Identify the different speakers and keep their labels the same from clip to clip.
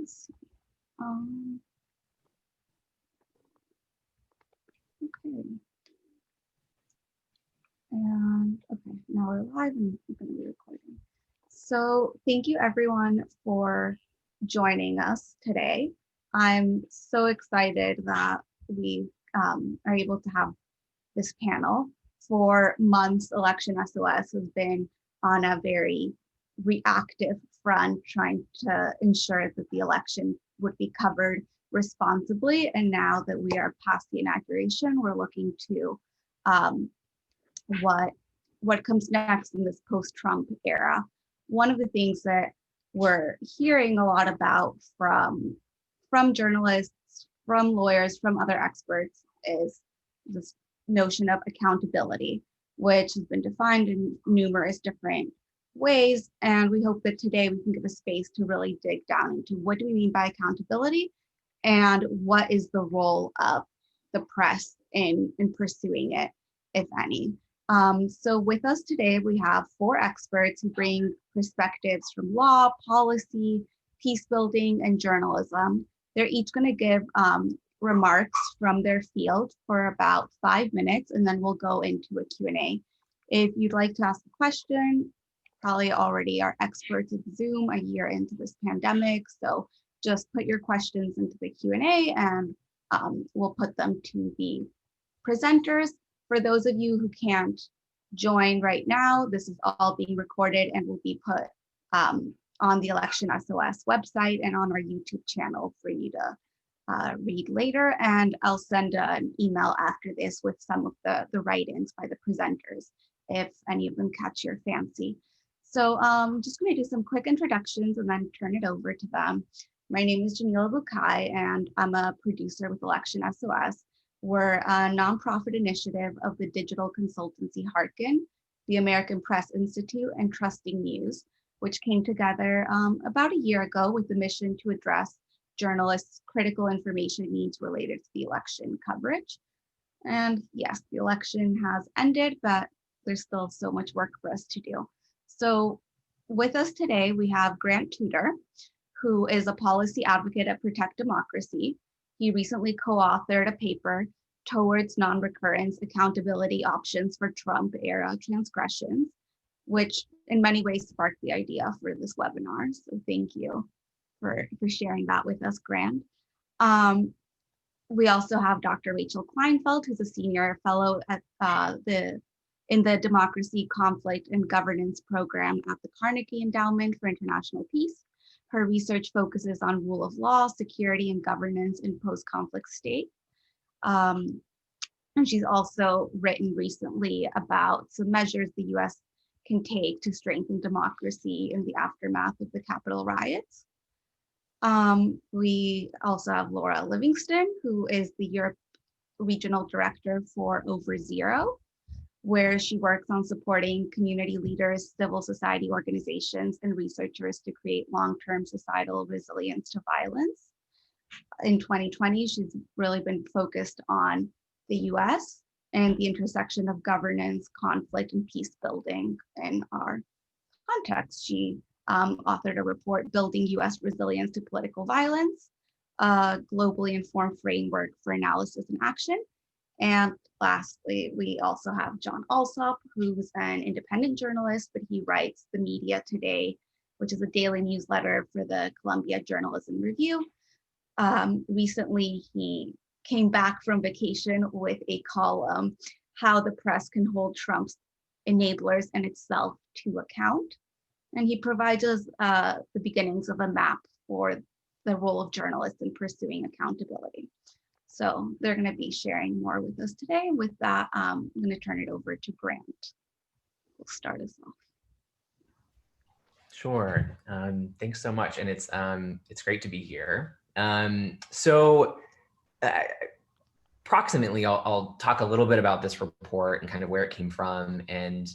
Speaker 1: Let's see. Okay. And okay, now we're live and I'm going to be recording. So thank you everyone for joining us today. I'm so excited that we are able to have this panel. For months, Election SOS has been on a very reactive front, trying to ensure that the election would be covered responsibly. And now that we are past the inauguration, we're looking to what comes next in this post-Trump era. One of the things that we're hearing a lot about from journalists, from lawyers, from other experts is this notion of accountability, which has been defined in numerous different ways. And we hope that today we can give a space to really dig down into what do we mean by accountability and what is the role of the press in pursuing it, if any. So with us today, we have 4 experts who bring perspectives from law, policy, peace building, and journalism. They're each going to give remarks from their field for about 5 minutes, and then we'll go into a Q&A. If you'd like to ask a question, probably already are experts of Zoom a year into this pandemic, so just put your questions into the Q&A and we'll put them to the presenters. For those of you who can't join right now, this is all being recorded and will be put on the Election SOS website and on our YouTube channel for you to read later. And I'll send an email after this with some of the write-ins by the presenters, if any of them catch your fancy. So I'm just going to do some quick introductions and then turn it over to them. My name is Jamila Bukai, and I'm a producer with Election SOS. We're a nonprofit initiative of the digital consultancy Harkin, the American Press Institute, and Trusting News, which came together about a year ago with the mission to address journalists' critical information needs related to the election coverage. And yes, the election has ended, but there's still so much work for us to do. So with us today, we have Grant Tudor, who is a policy advocate at Protect Democracy. He recently co-authored a paper, Towards Non-Recurrence: Accountability Options for Trump-Era Transgressions, which in many ways sparked the idea for this webinar. So thank you for sharing that with us, Grant. We also have Dr. Rachel Kleinfeld, who's a senior fellow at in the Democracy, Conflict, and Governance program at the Carnegie Endowment for International Peace. Her research focuses on rule of law, security, and governance in post-conflict states. And she's also written recently about some measures the US can take to strengthen democracy in the aftermath of the Capitol riots. We also have Laura Livingston, who is the Europe Regional Director for Over Zero, where she works on supporting community leaders, civil society organizations, and researchers to create long-term societal resilience to violence. In 2020, she's really been focused on the US and the intersection of governance, conflict, and peace building in our context. She authored a report, Building US Resilience to Political Violence, a globally informed framework for analysis and action. And lastly, we also have John Alsop, who's an independent journalist, but he writes The Media Today, which is a daily newsletter for the Columbia Journalism Review. Recently, he came back from vacation with a column, How the Press Can Hold Trump's Enablers and Itself to Account. And he provides us the beginnings of a map for the role of journalists in pursuing accountability. So they're going to be sharing more with us today. With that, I'm going to turn it over to Grant. We'll start us off.
Speaker 2: Sure. Thanks so much, and it's great to be here. Approximately, I'll talk a little bit about this report and kind of where it came from, and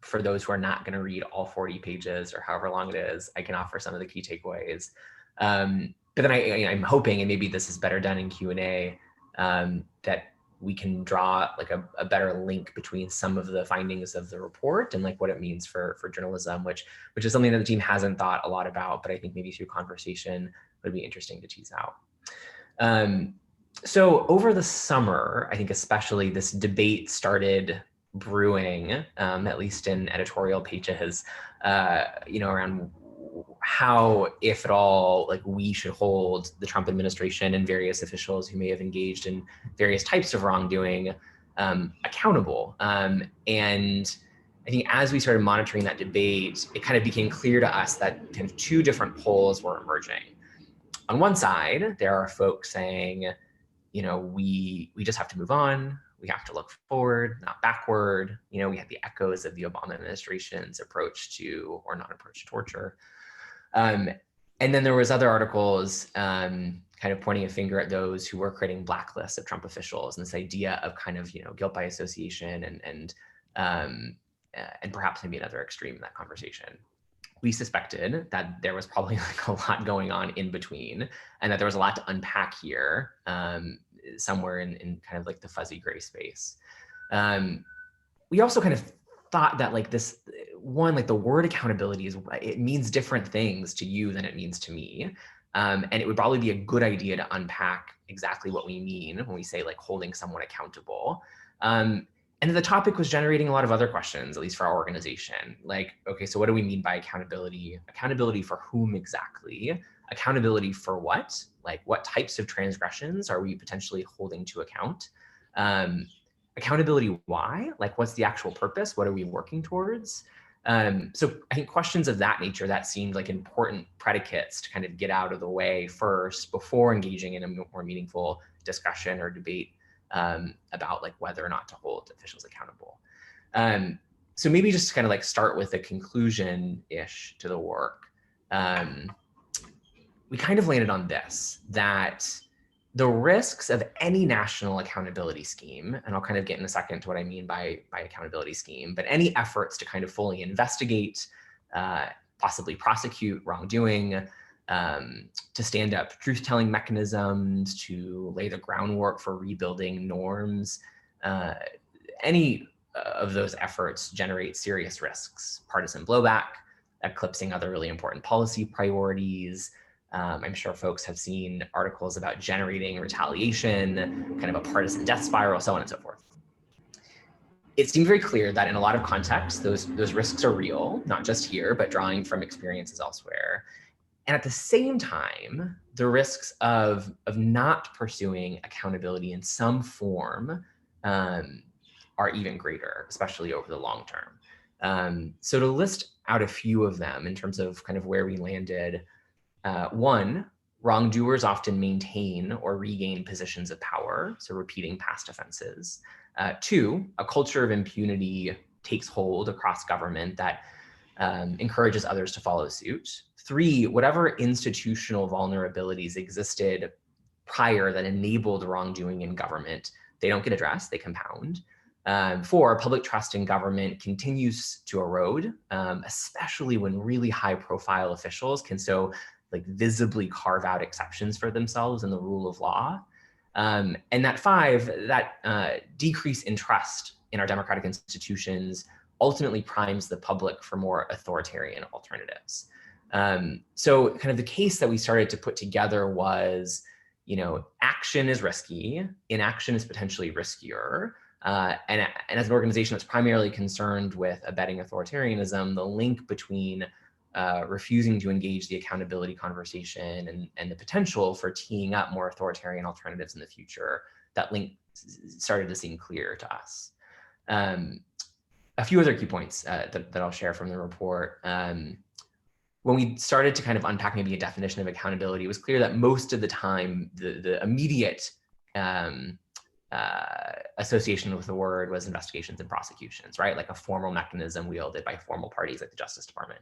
Speaker 2: for those who are not going to read all 40 pages or however long it is, I can offer some of the key takeaways. But then I'm hoping, and maybe this is better done in Q&A, that we can draw like a better link between some of the findings of the report and like what it means for journalism, which is something that the team hasn't thought a lot about, but I think maybe through conversation would be interesting to tease out. So over the summer, I think especially this debate started brewing, at least in editorial pages, around how, if at all, like we should hold the Trump administration and various officials who may have engaged in various types of wrongdoing accountable. And I think as we started monitoring that debate, it kind of became clear to us that kind of two different poles were emerging. On one side, there are folks saying, we just have to move on. We have to look forward, not backward. We had the echoes of the Obama administration's approach to, or non-approach to torture. And then there was other articles kind of pointing a finger at those who were creating blacklists of Trump officials, and this idea of kind of, guilt by association and perhaps maybe another extreme in that conversation. We suspected that there was probably like a lot going on in between, and that there was a lot to unpack here somewhere in kind of like the fuzzy gray space. We also kind of thought that like this one, like the word accountability it means different things to you than it means to me. And it would probably be a good idea to unpack exactly what we mean when we say like holding someone accountable. And the topic was generating a lot of other questions, at least for our organization. Like, okay, so what do we mean by accountability? Accountability for whom exactly? Accountability for what? Like, what types of transgressions are we potentially holding to account? Accountability, why? Like, what's the actual purpose? What are we working towards? So I think questions of that nature that seemed like important predicates to kind of get out of the way first before engaging in a more meaningful discussion or debate about like whether or not to hold officials accountable. So maybe just kind of like start with a conclusion-ish to the work. We kind of landed on this, that the risks of any national accountability scheme, and I'll kind of get in a second to what I mean by accountability scheme, but any efforts to kind of fully investigate, possibly prosecute wrongdoing, to stand up truth-telling mechanisms, to lay the groundwork for rebuilding norms. Any of those efforts generate serious risks: partisan blowback, eclipsing other really important policy priorities. I'm sure folks have seen articles about generating retaliation, kind of a partisan death spiral, so on and so forth. It seemed very clear that in a lot of contexts, those risks are real, not just here, but drawing from experiences elsewhere. And at the same time, the risks of not pursuing accountability in some form are even greater, especially over the long term. So to list out a few of them in terms of kind of where we landed, one, wrongdoers often maintain or regain positions of power, so repeating past offenses. Two, a culture of impunity takes hold across government that encourages others to follow suit. Three, whatever institutional vulnerabilities existed prior that enabled wrongdoing in government, they don't get addressed, they compound. Four, public trust in government continues to erode, especially when really high profile officials can so like visibly carve out exceptions for themselves in the rule of law. And that five, that decrease in trust in our democratic institutions ultimately primes the public for more authoritarian alternatives. So kind of the case that we started to put together was, action is risky, inaction is potentially riskier. And as an organization that's primarily concerned with abetting authoritarianism, the link between refusing to engage the accountability conversation and the potential for teeing up more authoritarian alternatives in the future, that link started to seem clear to us. A few other key points that I'll share from the report. When we started to kind of unpack maybe a definition of accountability, it was clear that most of the time, the immediate association with the word was investigations and prosecutions, right? Like a formal mechanism wielded by formal parties like the Justice Department.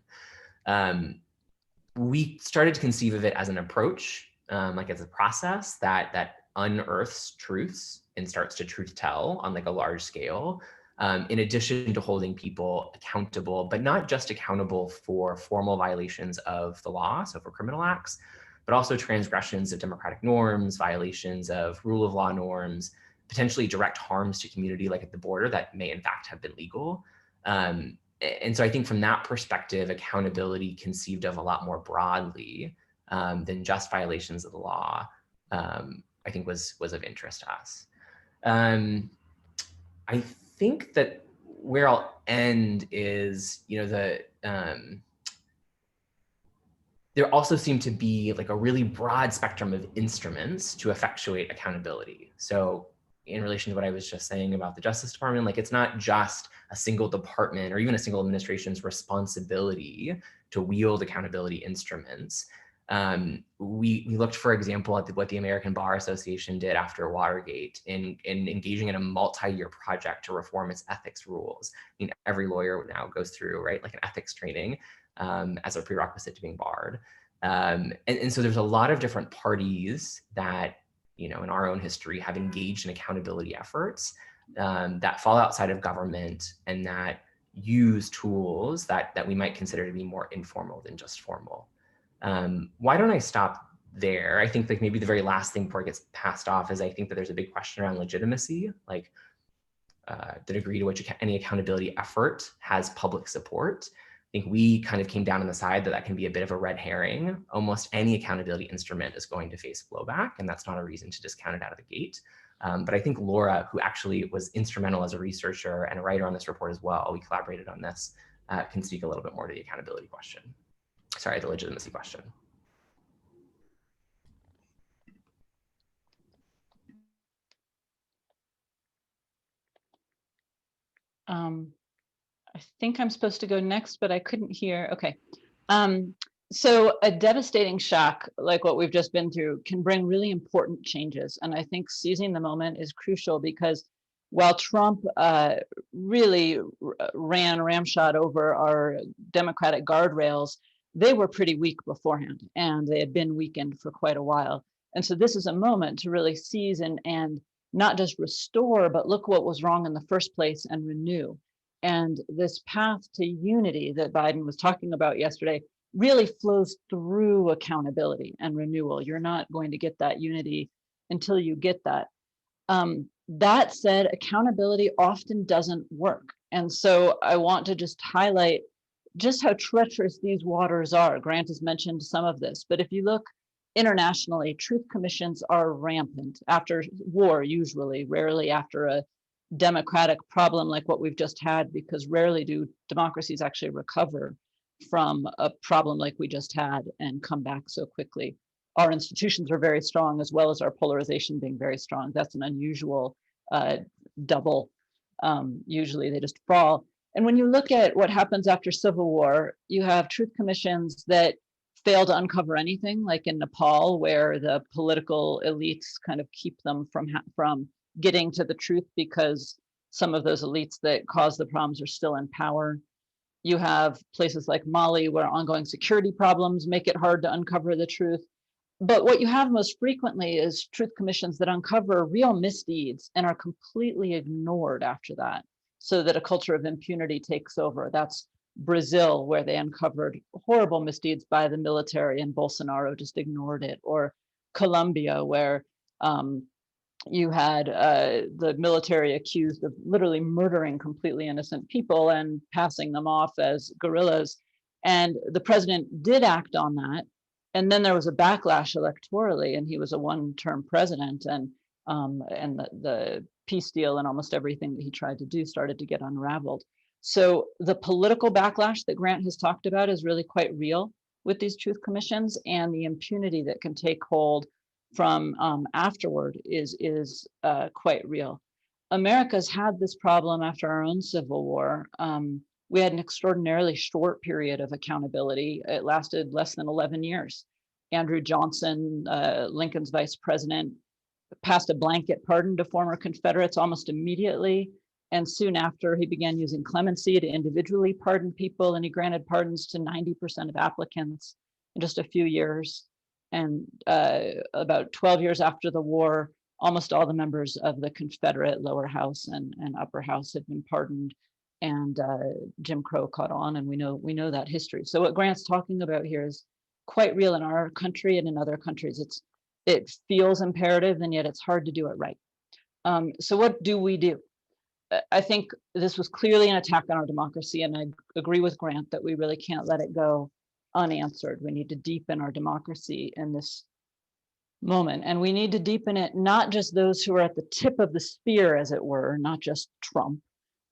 Speaker 2: We started to conceive of it as an approach, like as a process that unearths truths and starts to truth tell on like a large scale, in addition to holding people accountable, but not just accountable for formal violations of the law, so for criminal acts, but also transgressions of democratic norms, violations of rule of law norms, potentially direct harms to community, like at the border, that may in fact have been legal. And so I think from that perspective, accountability conceived of a lot more broadly than just violations of the law, I think was of interest to us. I think that where I'll end is, there also seemed to be like a really broad spectrum of instruments to effectuate accountability. So in relation to what I was just saying about the Justice Department, like it's not just a single department or even a single administration's responsibility to wield accountability instruments. We looked, for example, at what the American Bar Association did after Watergate in engaging in a multi-year project to reform its ethics rules. I mean, every lawyer now goes through, right, like an ethics training as a prerequisite to being barred. And so there's a lot of different parties that, in our own history have engaged in accountability efforts that fall outside of government and that use tools that we might consider to be more informal than just formal. Why don't I stop there? I think like maybe the very last thing before it gets passed off is I think that there's a big question around legitimacy, like the degree to which any accountability effort has public support. I think we kind of came down on the side that can be a bit of a red herring. Almost any accountability instrument is going to face blowback, and that's not a reason to discount it out of the gate. But I think Laura, who actually was instrumental as a researcher and a writer on this report as well, we collaborated on this, can speak a little bit more to the accountability question. Sorry, the legitimacy question.
Speaker 3: I think I'm supposed to go next, but I couldn't hear. Okay. So a devastating shock like what we've just been through can bring really important changes. And I think seizing the moment is crucial because while Trump really ran ramshot over our democratic guardrails, they were pretty weak beforehand and they had been weakened for quite a while. And so this is a moment to really seize and not just restore, but look what was wrong in the first place and renew. And this path to unity that Biden was talking about yesterday really flows through accountability and renewal. You're not going to get that unity until you get that. That said, accountability often doesn't work. And so I want to just highlight just how treacherous these waters are. Grant has mentioned some of this, but if you look internationally, truth commissions are rampant after war, usually, rarely after a democratic problem like what we've just had, because rarely do democracies actually recover from a problem like we just had and come back so quickly. Our institutions are very strong, as well as our polarization being very strong. That's an unusual double. Usually they just fall. And when you look at what happens after civil war, you have truth commissions that fail to uncover anything, like in Nepal, where the political elites kind of keep them from getting to the truth because some of those elites that cause the problems are still in power. You have places like Mali where ongoing security problems make it hard to uncover the truth. But what you have most frequently is truth commissions that uncover real misdeeds and are completely ignored after that, so that a culture of impunity takes over. That's Brazil, where they uncovered horrible misdeeds by the military and Bolsonaro just ignored it, or Colombia, where you had the military accused of literally murdering completely innocent people and passing them off as guerrillas. And the president did act on that. And then there was a backlash electorally, and he was a one-term president, and the peace deal and almost everything that he tried to do started to get unraveled. So the political backlash that Grant has talked about is really quite real with these truth commissions, and the impunity that can take hold from afterward is quite real. America's had this problem after our own Civil War. We had an extraordinarily short period of accountability. It lasted less than 11 years. Andrew Johnson, Lincoln's vice president, passed a blanket pardon to former Confederates almost immediately. And soon after, he began using clemency to individually pardon people, and he granted pardons to 90% of applicants in just a few years. And about 12 years after the war, almost all the members of the Confederate lower house and upper house had been pardoned, and Jim Crow caught on, and we know that history. So what Grant's talking about here is quite real in our country and in other countries. It feels imperative, and yet it's hard to do it right. So what do we do? I think this was clearly an attack on our democracy, and I agree with Grant that we really can't let it go unanswered. We need to deepen our democracy in this moment, and we need to deepen it, not just those who are at the tip of the spear, as it were, not just Trump,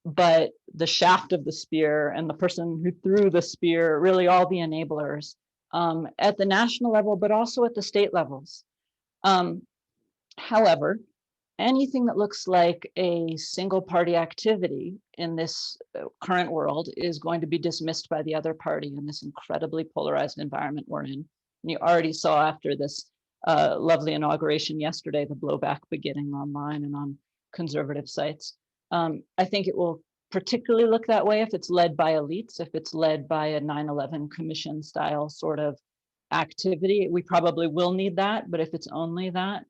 Speaker 3: but the shaft of the spear and the person who threw the spear, really all the enablers, at the national level, but also at the state levels. However, anything that looks like a single party activity in this current world is going to be dismissed by the other party in this incredibly polarized environment we're in. And you already saw after this lovely inauguration yesterday, the blowback beginning online and on conservative sites. I think it will particularly look that way if it's led by elites, if it's led by a 9/11 commission style sort of activity. We probably will need that, but if it's only that,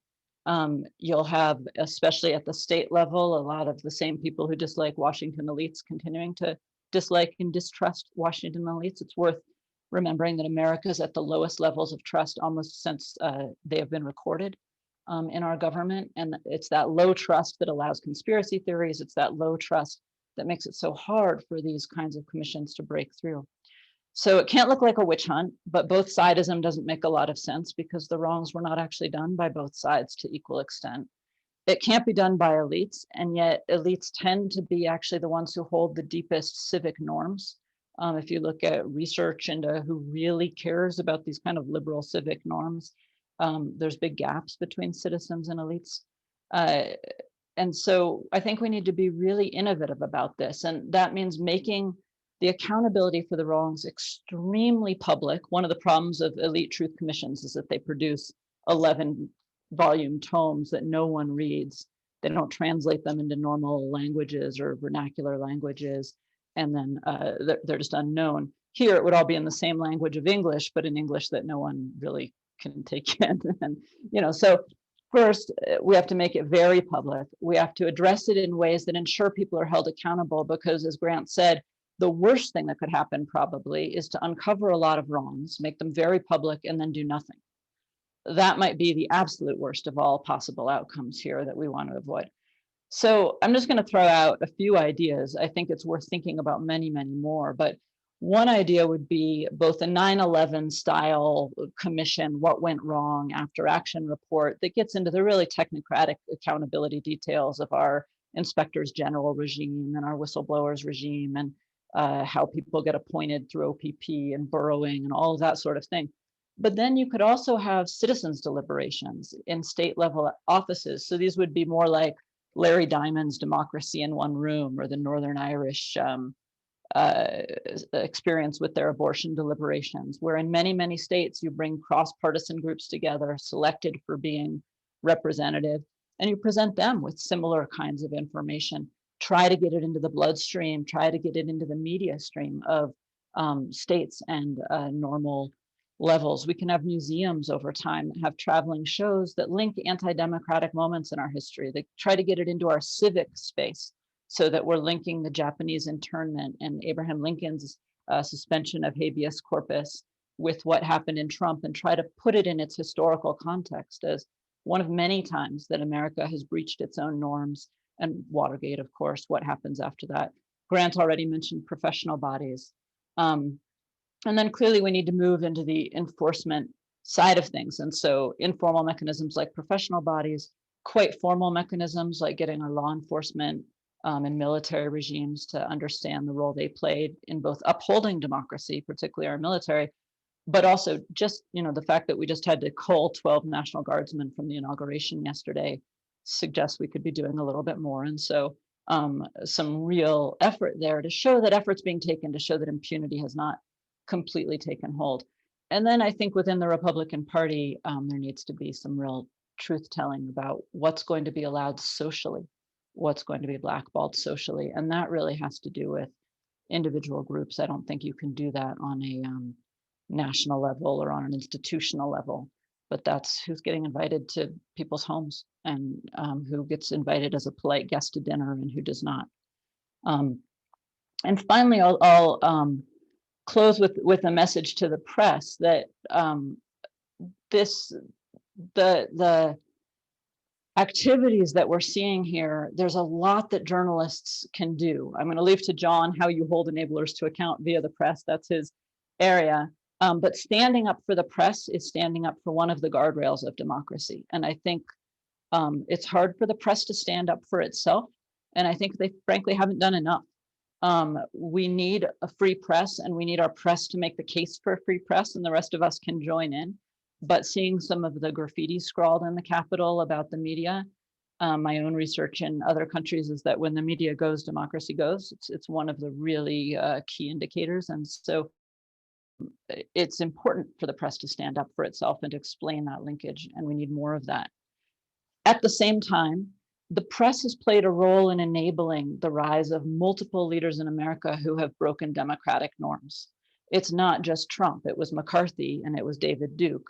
Speaker 3: you'll have, especially at the state level, a lot of the same people who dislike Washington elites continuing to dislike and distrust Washington elites. It's worth remembering that America's at the lowest levels of trust almost since they have been recorded in our government. And it's that low trust that allows conspiracy theories. It's that low trust that makes it so hard for these kinds of commissions to break through. So it can't look like a witch hunt, but both sidism doesn't make a lot of sense because the wrongs were not actually done by both sides to equal extent. It can't be done by elites, and yet elites tend to be actually the ones who hold the deepest civic norms. If you look at research into who really cares about these kind of liberal civic norms, there's big gaps between citizens and elites. And so I think we need to be really innovative about this. And that means making the accountability for the wrongs extremely public. One of the problems of elite truth commissions is that they produce 11 volume tomes that no one reads. They don't translate them into normal languages or vernacular languages, and then they're just unknown. Here, it would all be in the same language of English, but in English that no one really can take in. And, so first, we have to make it very public. We have to address it in ways that ensure people are held accountable, because as Grant said, the worst thing that could happen probably is to uncover a lot of wrongs, make them very public, and then do nothing. That might be the absolute worst of all possible outcomes here that we want to avoid. So I'm just going to throw out a few ideas. I think it's worth thinking about many, many more. But one idea would be both a 9/11 style commission, what went wrong after action report that gets into the really technocratic accountability details of our inspectors general regime and our whistleblowers regime, and how people get appointed through OPP and burrowing and all of that sort of thing. But then you could also have citizens' deliberations in state level offices. So these would be more like Larry Diamond's Democracy in One Room, or the Northern Irish experience with their abortion deliberations, where in many, many states you bring cross-partisan groups together, selected for being representative, and you present them with similar kinds of information. Try to get it into the bloodstream, try to get it into the media stream of states and normal levels. We can have museums over time that have traveling shows that link anti-democratic moments in our history. They try to get it into our civic space so that we're linking the Japanese internment and Abraham Lincoln's suspension of habeas corpus with what happened in Trump, and try to put it in its historical context as one of many times that America has breached its own norms. And Watergate, of course, what happens after that. Grant already mentioned professional bodies. And then clearly we need to move into the enforcement side of things. And so informal mechanisms like professional bodies, quite formal mechanisms like getting our law enforcement and military regimes to understand the role they played in both upholding democracy, particularly our military, but also just, the fact that we just had to cull 12 National Guardsmen from the inauguration yesterday suggests we could be doing a little bit more. And so some real effort there to show that effort's being taken, to show that impunity has not completely taken hold. And then I think within the Republican Party, there needs to be some real truth telling about what's going to be allowed socially, what's going to be blackballed socially. And that really has to do with individual groups. I don't think you can do that on a national level or on an institutional level, but that's who's getting invited to people's homes, and who gets invited as a polite guest to dinner and who does not. And finally, I'll close with a message to the press that the activities that we're seeing here, there's a lot that journalists can do. I'm going to leave to John how you hold enablers to account via the press. That's his area. But standing up for the press is standing up for one of the guardrails of democracy. And I think it's hard for the press to stand up for itself. And I think they frankly haven't done enough. We need a free press, and we need our press to make the case for a free press, and the rest of us can join in. But seeing some of the graffiti scrawled in the Capitol about the media, my own research in other countries is that when the media goes, democracy goes. It's one of the really key indicators. And so it's important for the press to stand up for itself and to explain that linkage, and we need more of that. At the same time, the press has played a role in enabling the rise of multiple leaders in America who have broken democratic norms. It's not just Trump, it was McCarthy and it was David Duke.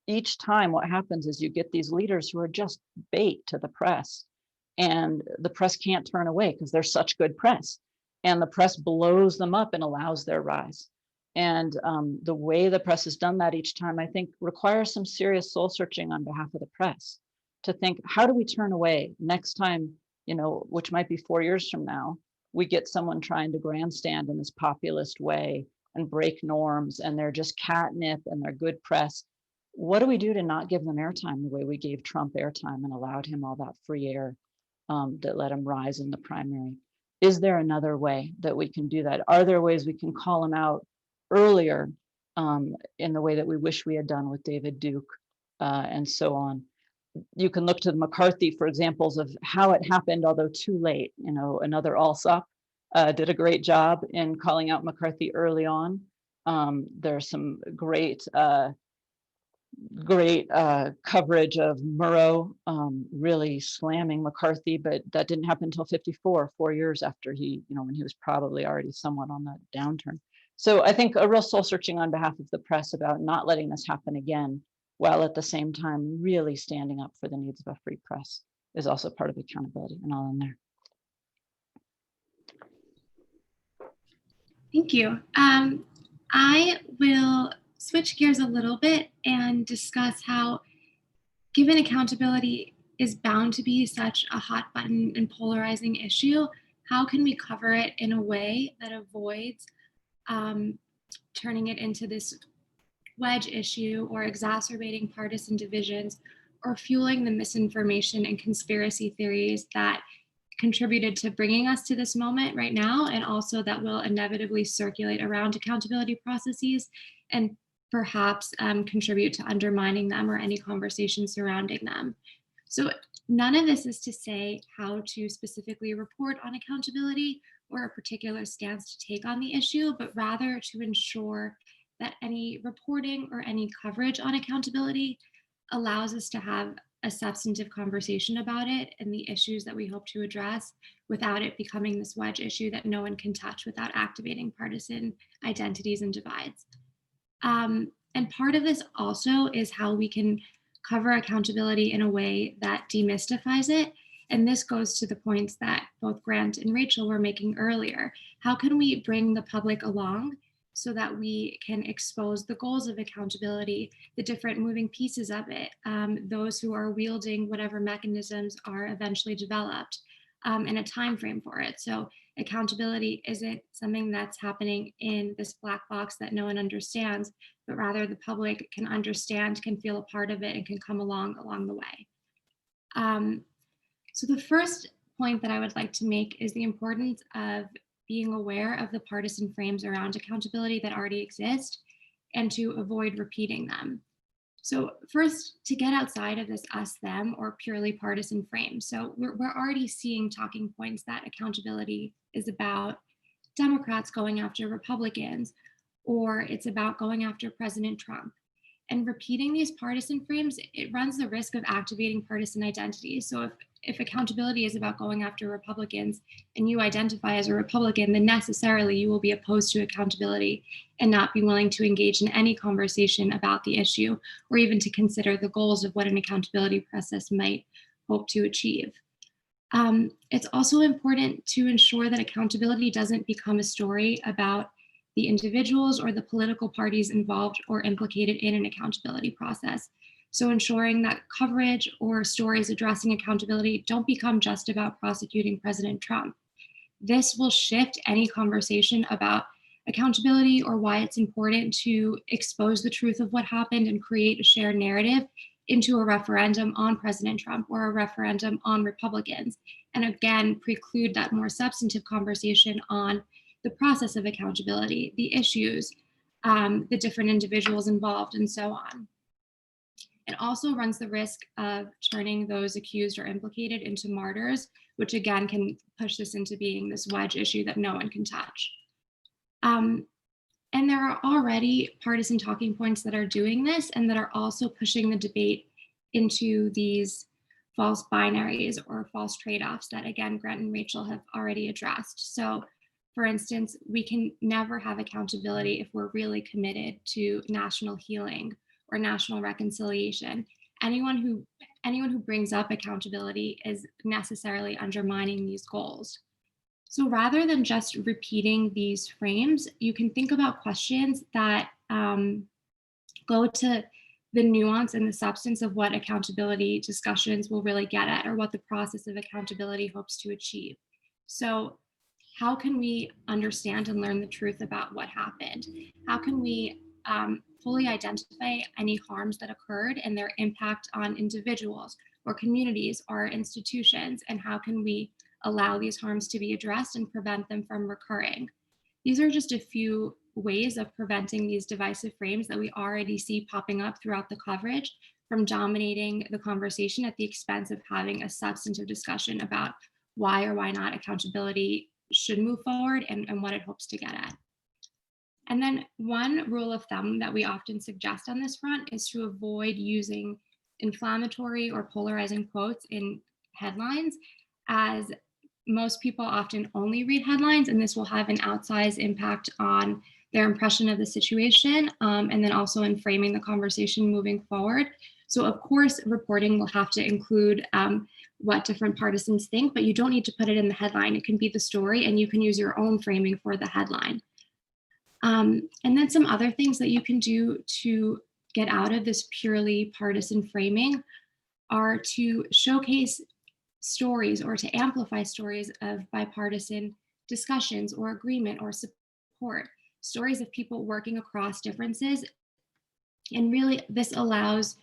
Speaker 3: Each time what happens is you get these leaders who are just bait to the press, and the press can't turn away because they're such good press, and the press blows them up and allows their rise. And the way the press has done that each time, I think, requires some serious soul searching on behalf of the press to think, how do we turn away next time, which might be 4 years from now, we get someone trying to grandstand in this populist way and break norms, and they're just catnip and they're good press. What do we do to not give them airtime the way we gave Trump airtime and allowed him all that free air that let him rise in the primary? Is there another way that we can do that? Are there ways we can call him out earlier in the way that we wish we had done with David Duke and so on? You can look to McCarthy for examples of how it happened, although too late. Another Alsop did a great job in calling out McCarthy early on. There's some great coverage of Murrow really slamming McCarthy, but that didn't happen until 54, 4 years after when he was probably already somewhat on the downturn. So I think a real soul searching on behalf of the press about not letting this happen again, while at the same time really standing up for the needs of a free press, is also part of accountability, and all in there.
Speaker 4: Thank you. I will switch gears a little bit and discuss how, given accountability is bound to be such a hot button and polarizing issue, how can we cover it in a way that avoids turning it into this wedge issue or exacerbating partisan divisions or fueling the misinformation and conspiracy theories that contributed to bringing us to this moment right now, and also that will inevitably circulate around accountability processes and perhaps contribute to undermining them or any conversation surrounding them. So none of this is to say how to specifically report on accountability or a particular stance to take on the issue, but rather to ensure that any reporting or any coverage on accountability allows us to have a substantive conversation about it and the issues that we hope to address without it becoming this wedge issue that no one can touch without activating partisan identities and divides. And part of this also is how we can cover accountability in a way that demystifies it. And this goes to the points that both Grant and Rachel were making earlier. How can we bring the public along so that we can expose the goals of accountability, the different moving pieces of it, those who are wielding whatever mechanisms are eventually developed, and a time frame for it. So accountability isn't something that's happening in this black box that no one understands, but rather the public can understand, can feel a part of it, and can come along the way. So the first point that I would like to make is the importance of being aware of the partisan frames around accountability that already exist and to avoid repeating them. So first, to get outside of this us, them, or purely partisan frame. So we're already seeing talking points that accountability is about Democrats going after Republicans, or it's about going after President Trump. And repeating these partisan frames, it runs the risk of activating partisan identities. So if accountability is about going after Republicans and you identify as a Republican, then necessarily you will be opposed to accountability and not be willing to engage in any conversation about the issue or even to consider the goals of what an accountability process might hope to achieve. It's also important to ensure that accountability doesn't become a story about the individuals or the political parties involved or implicated in an accountability process. So ensuring that coverage or stories addressing accountability don't become just about prosecuting President Trump. This will shift any conversation about accountability or why it's important to expose the truth of what happened and create a shared narrative into a referendum on President Trump or a referendum on Republicans. And again, preclude that more substantive conversation on the process of accountability, the issues, the different individuals involved, and so on. It also runs the risk of turning those accused or implicated into martyrs, which again can push this into being this wedge issue that no one can touch. And there are already partisan talking points that are doing this and that are also pushing the debate into these false binaries or false trade-offs that, again, Grant and Rachel have already addressed. So, for instance, we can never have accountability if we're really committed to national healing or national reconciliation. Anyone who brings up accountability is necessarily undermining these goals. So rather than just repeating these frames, you can think about questions that go to the nuance and the substance of what accountability discussions will really get at, or what the process of accountability hopes to achieve. So how can we understand and learn the truth about what happened? How can we fully identify any harms that occurred and their impact on individuals or communities or institutions? And how can we allow these harms to be addressed and prevent them from recurring? These are just a few ways of preventing these divisive frames that we already see popping up throughout the coverage from dominating the conversation at the expense of having a substantive discussion about why or why not accountability should move forward and what it hopes to get at. And then one rule of thumb that we often suggest on this front is to avoid using inflammatory or polarizing quotes in headlines, as most people often only read headlines, and this will have an outsized impact on their impression of the situation, and then also in framing the conversation moving forward. So of course, reporting will have to include what different partisans think, but you don't need to put it in the headline. It can be the story, and you can use your own framing for the headline. And then some other things that you can do to get out of this purely partisan framing are to showcase stories or to amplify stories of bipartisan discussions or agreement or support, stories of people working across differences. And really, this allows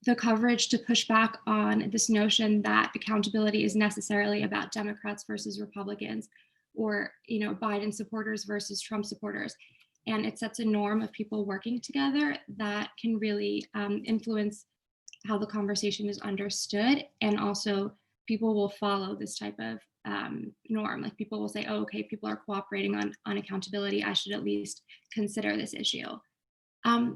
Speaker 4: the coverage to push back on this notion that accountability is necessarily about Democrats versus Republicans, or Biden supporters versus Trump supporters. And it sets a norm of people working together that can really influence how the conversation is understood, and also people will follow this type of norm. Like people will say, oh, okay, people are cooperating on accountability. I should at least consider this issue.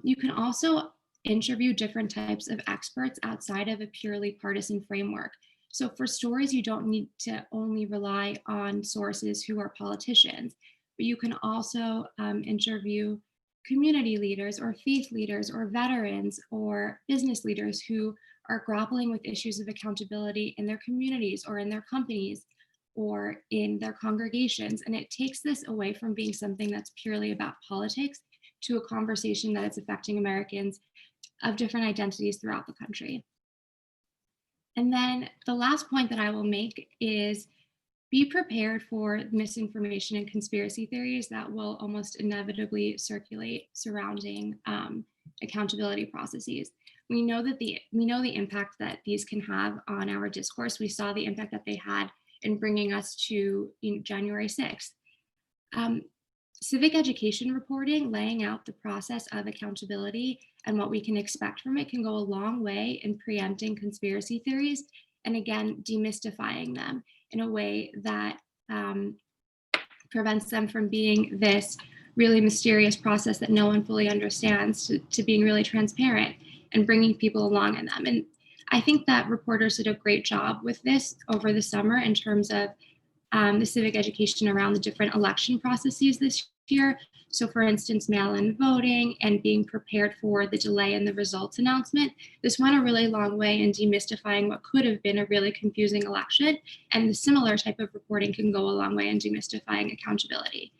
Speaker 4: You can also interview different types of experts outside of a purely partisan framework. So for stories, you don't need to only rely on sources who are politicians, but you can also interview community leaders or faith leaders or veterans or business leaders who are grappling with issues of accountability in their communities or in their companies or in their congregations. And it takes this away from being something that's purely about politics to a conversation that is affecting Americans of different identities throughout the country. And then the last point that I will make is be prepared for misinformation and conspiracy theories that will almost inevitably circulate surrounding accountability processes. We know the impact that these can have on our discourse. We saw the impact that they had in bringing us to January 6th. Civic education reporting, laying out the process of accountability and what we can expect from it, can go a long way in preempting conspiracy theories and, again, demystifying them in a way that prevents them from being this really mysterious process that no one fully understands to being really transparent and bringing people along in them. And I think that reporters did a great job with this over the summer in terms of the civic education around the different election processes this year. So for instance, mail-in voting and being prepared for the delay in the results announcement. This went a really long way in demystifying what could have been a really confusing election. And the similar type of reporting can go a long way in demystifying accountability.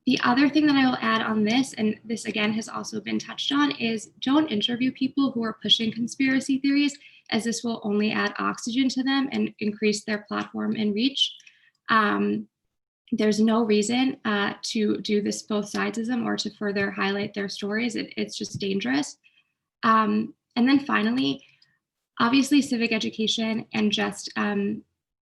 Speaker 4: The other thing that I will add on this, and this again has also been touched on, is don't interview people who are pushing conspiracy theories, as this will only add oxygen to them and increase their platform and reach. There's no reason to do this both sidesism or to further highlight their stories. It's just dangerous. And then finally, obviously civic education and just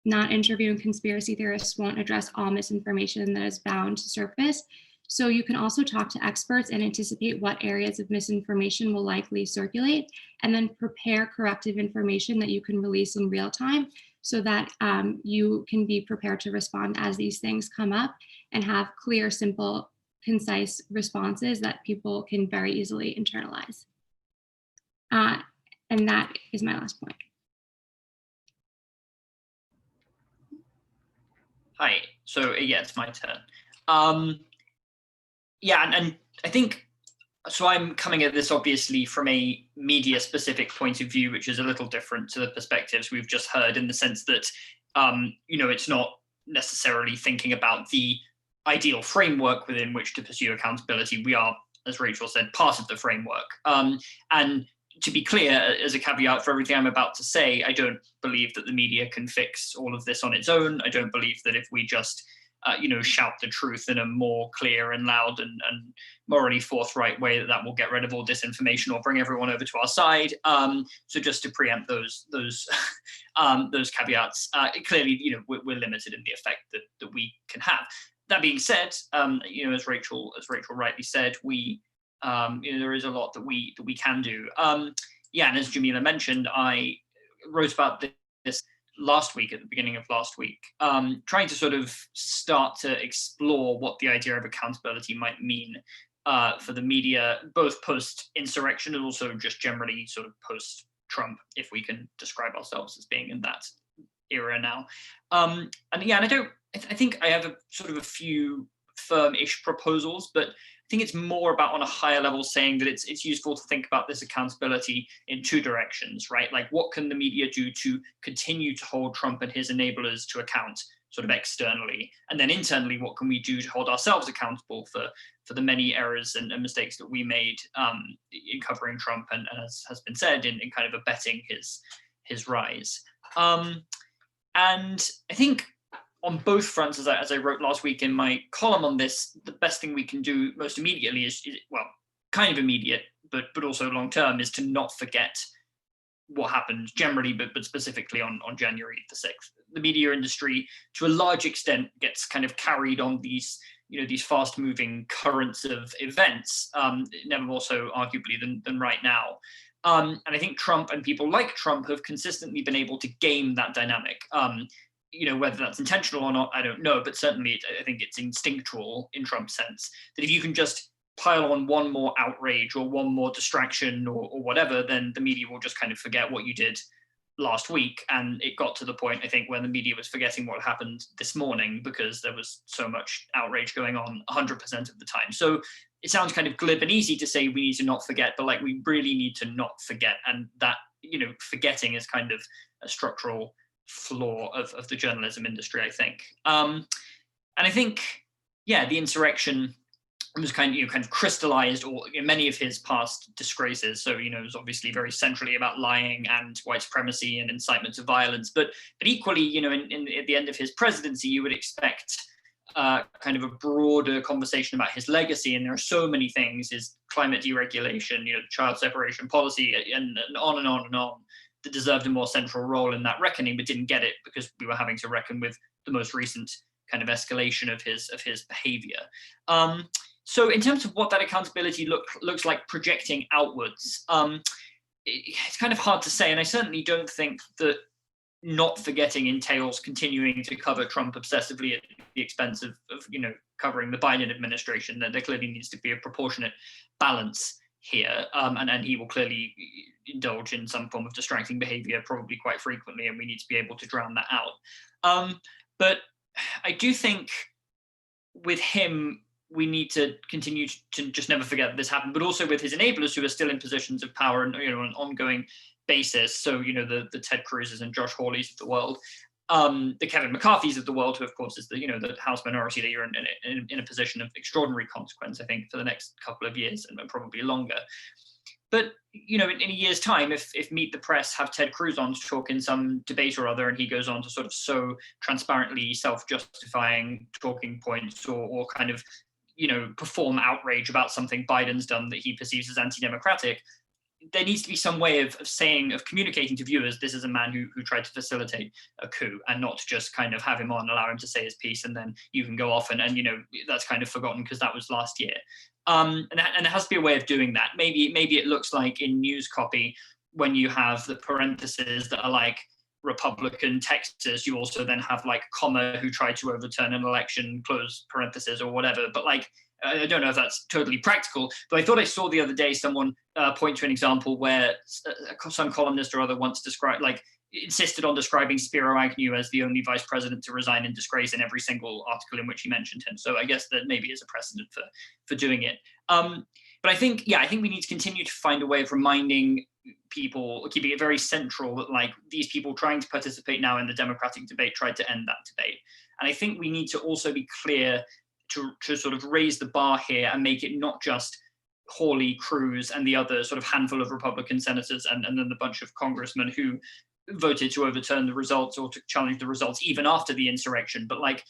Speaker 4: not interviewing conspiracy theorists won't address all misinformation that is bound to surface. So you can also talk to experts and anticipate what areas of misinformation will likely circulate, and then prepare corrective information that you can release in real time so that you can be prepared to respond as these things come up and have clear, simple, concise responses that people can very easily internalize. And that is my last point.
Speaker 5: Hi, so yeah, it's my turn. Yeah, and I think, so I'm coming at this obviously from a media specific point of view, which is a little different to the perspectives we've just heard, in the sense that, it's not necessarily thinking about the ideal framework within which to pursue accountability. We are, as Rachel said, part of the framework. And to be clear, as a caveat for everything I'm about to say, I don't believe that the media can fix all of this on its own. I don't believe that if we just, shout the truth in a more clear and loud and morally forthright way, that will get rid of all disinformation or bring everyone over to our side. So just to preempt those caveats, clearly, we're limited in the effect that we can have. That being said, as Rachel rightly said, we there is a lot that we can do. And as Jamila mentioned, I wrote about this last week, at the beginning of last week, trying to sort of start to explore what the idea of accountability might mean for the media, both post-insurrection and also just generally sort of post-Trump, if we can describe ourselves as being in that era now. And I think I have a few firm-ish proposals, but I think it's more about, on a higher level, saying that it's useful to think about this accountability in two directions, right? Like, what can the media do to continue to hold Trump and his enablers to account, sort of externally? And then internally, what can we do to hold ourselves accountable for the many errors and mistakes that we made in covering Trump and as has been said, in kind of abetting his rise? And I think, on both fronts, as I wrote last week in my column on this, the best thing we can do most immediately is well, kind of immediate, but also long term, is to not forget what happened generally, but specifically on January the 6th. The media industry, to a large extent, gets kind of carried on these fast moving currents of events, never more so arguably than right now. And I think Trump and people like Trump have consistently been able to game that dynamic. Whether that's intentional or not, I don't know, but certainly I think it's instinctual in Trump's sense that if you can just pile on one more outrage or one more distraction or whatever, then the media will just kind of forget what you did last week. And it got to the point, I think, when the media was forgetting what happened this morning because there was so much outrage going on 100% of the time. So it sounds kind of glib and easy to say we need to not forget, but like, we really need to not forget. And that, forgetting is kind of a structural flaw of the journalism industry, I think. And I think, the insurrection was kind of crystallized, or many of his past disgraces. So, it was obviously very centrally about lying and white supremacy and incitement to violence. But equally, at the end of his presidency, you would expect kind of a broader conversation about his legacy. And there are so many things: his climate deregulation, child separation policy, and on and on and on, that deserved a more central role in that reckoning, but didn't get it because we were having to reckon with the most recent kind of escalation of his behavior. So in terms of what that accountability looks like projecting outwards, it's kind of hard to say. And I certainly don't think that not forgetting entails continuing to cover Trump obsessively at the expense of covering the Biden administration. That there clearly needs to be a proportionate balance here, and he will clearly indulge in some form of distracting behavior probably quite frequently, and we need to be able to drown that out. But I do think with him, we need to continue to just never forget that this happened, but also with his enablers who are still in positions of power and on an ongoing basis. So, the Ted Cruz's and Josh Hawley's of the world, the Kevin McCarthy's of the world, who of course is the the House Minority Leader in a position of extraordinary consequence, I think, for the next couple of years and probably longer. But in a year's time, if Meet the Press have Ted Cruz on to talk in some debate or other, and he goes on to sort of so transparently self-justifying talking points, or kind of perform outrage about something Biden's done that he perceives as anti-democratic, there needs to be some way of communicating to viewers, this is a man who tried to facilitate a coup, and not just kind of have him on, allow him to say his piece, and then you can go off and that's kind of forgotten because that was last year. And there has to be a way of doing that. Maybe it looks like in news copy, when you have the parentheses that are like Republican Texas, you also then have like comma who tried to overturn an election, close parentheses, or whatever. But like, I don't know if that's totally practical, but I thought I saw the other day someone point to an example where some columnist or other once insisted on describing Spiro Agnew as the only vice president to resign in disgrace in every single article in which he mentioned him. So I guess that maybe is a precedent for doing it. But I think we need to continue to find a way of reminding people, keeping it very central, that like these people trying to participate now in the Democratic debate tried to end that debate. And I think we need to also be clear to sort of raise the bar here and make it not just Hawley, Cruz, and the other sort of handful of Republican senators and then the bunch of congressmen who voted to overturn the results or to challenge the results even after the insurrection, but like,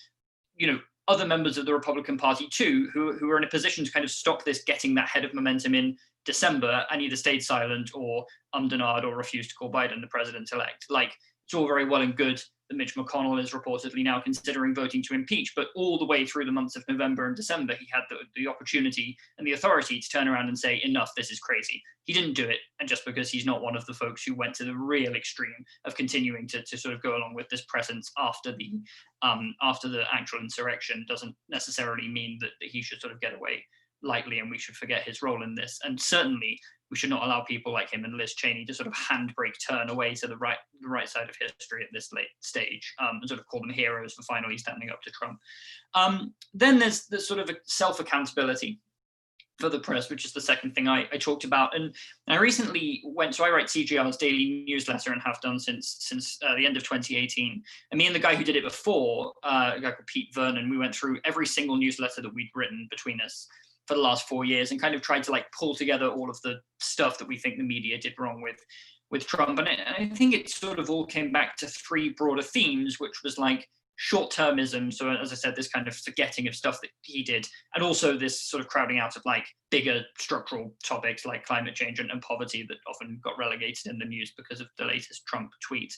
Speaker 5: other members of the Republican Party too, who are in a position to kind of stop this getting that head of momentum in December and either stayed silent or undenied or refused to call Biden the president-elect. Like, it's all very well and good that Mitch McConnell is reportedly now considering voting to impeach, but all the way through the months of November and December, he had the opportunity and the authority to turn around and say, enough, this is crazy. He didn't do it, and just because he's not one of the folks who went to the real extreme of continuing to sort of go along with this presence after the actual insurrection doesn't necessarily mean that he should sort of get away lightly and we should forget his role in this. And certainly we should not allow people like him and Liz Cheney to sort of handbrake turn away to the right side of history at this late stage, and sort of call them heroes for finally standing up to Trump. Then there's the sort of self-accountability for the press, which is the second thing I talked about. And I recently so I write CGR's daily newsletter and have done since the end of 2018. And me and the guy who did it before, a guy called Pete Vernon, we went through every single newsletter that we'd written between us for the last 4 years and kind of tried to like pull together all of the stuff that we think the media did wrong with Trump. And I think it sort of all came back to three broader themes, which was like short-termism. So as I said, this kind of forgetting of stuff that he did, and also this sort of crowding out of like bigger structural topics like climate change and poverty that often got relegated in the news because of the latest Trump tweet.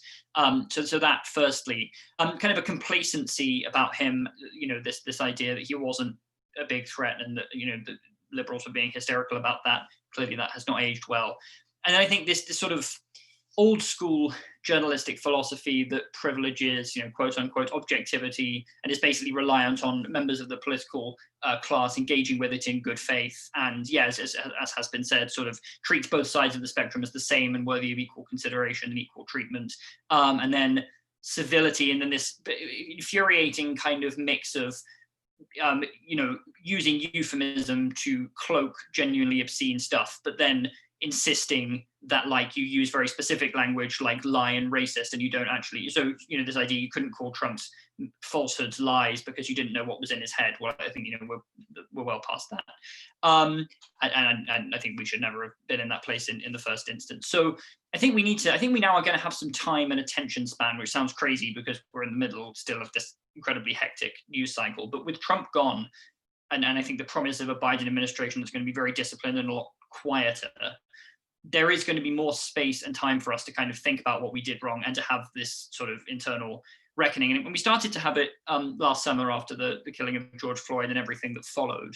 Speaker 5: So that firstly, kind of a complacency about him, this idea that he wasn't a big threat and that the liberals were being hysterical about that. Clearly that has not aged well. And I think this sort of old school journalistic philosophy that privileges quote unquote objectivity and is basically reliant on members of the political class engaging with it in good faith, and as has been said, sort of treats both sides of the spectrum as the same and worthy of equal consideration and equal treatment, and then civility, and then this infuriating kind of mix of using euphemism to cloak genuinely obscene stuff, but then insisting that like you use very specific language like lie and racist, and you don't actually. So this idea you couldn't call Trump's falsehoods lies because you didn't know what was in his head. Well, I think we're well past that, and I think we should never have been in that place in the first instance. So I think we now are going to have some time and attention span, which sounds crazy because we're in the middle still of this incredibly hectic news cycle. But with Trump gone, and I think the promise of a Biden administration that's going to be very disciplined and a lot quieter, there is going to be more space and time for us to kind of think about what we did wrong and to have this sort of internal reckoning. And when we started to have it last summer after the killing of George Floyd and everything that followed,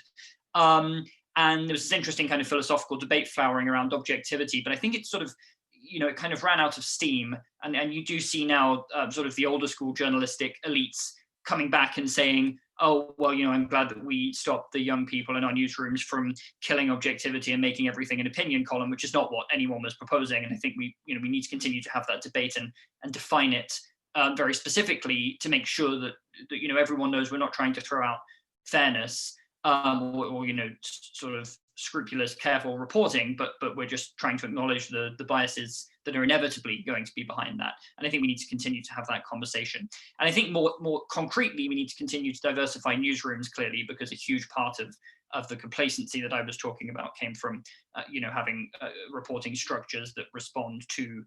Speaker 5: and there was this interesting kind of philosophical debate flowering around objectivity, but I think it's sort of, it kind of ran out of steam. And you do see now sort of the older school journalistic elites coming back and saying, oh, well, I'm glad that we stopped the young people in our newsrooms from killing objectivity and making everything an opinion column, which is not what anyone was proposing. And I think we need to continue to have that debate and define it very specifically to make sure that everyone knows we're not trying to throw out fairness. or sort of scrupulous, careful reporting, but we're just trying to acknowledge the biases that are inevitably going to be behind that. And I think we need to continue to have that conversation. And I think more concretely, we need to continue to diversify newsrooms, clearly, because a huge part of the complacency that I was talking about came from having reporting structures that respond to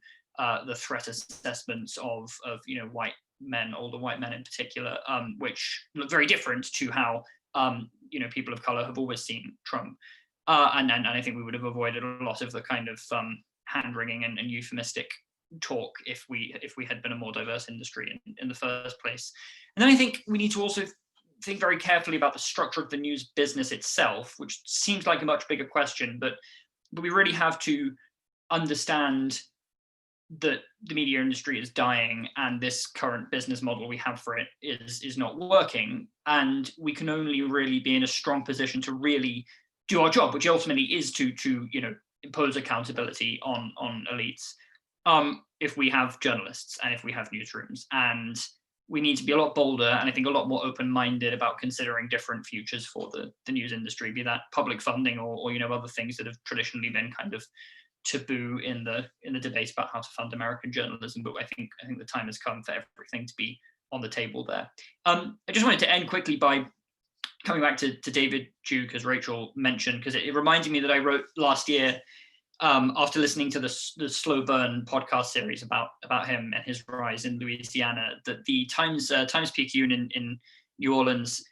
Speaker 5: the threat assessments of white men, older white men in particular, which look very different to how people of color have always seen Trump. And I think we would have avoided a lot of the kind of hand-wringing and euphemistic talk if we had been a more diverse industry in the first place. And then I think we need to also think very carefully about the structure of the news business itself, which seems like a much bigger question, but we really have to understand that the media industry is dying and this current business model we have for it is not working. And we can only really be in a strong position to really do our job, which ultimately is to impose accountability on elites, if we have journalists and if we have newsrooms. And we need to be a lot bolder and I think a lot more open-minded about considering different futures for the news industry, be that public funding or other things that have traditionally been kind of taboo in the debate about how to fund American journalism. But I think the time has come for everything to be on the table there. I just wanted to end quickly by coming back to David Duke, as Rachel mentioned, because it reminded me that I wrote last year, after listening to the Slow Burn podcast series about him and his rise in Louisiana, that the Times Picayune in New Orleans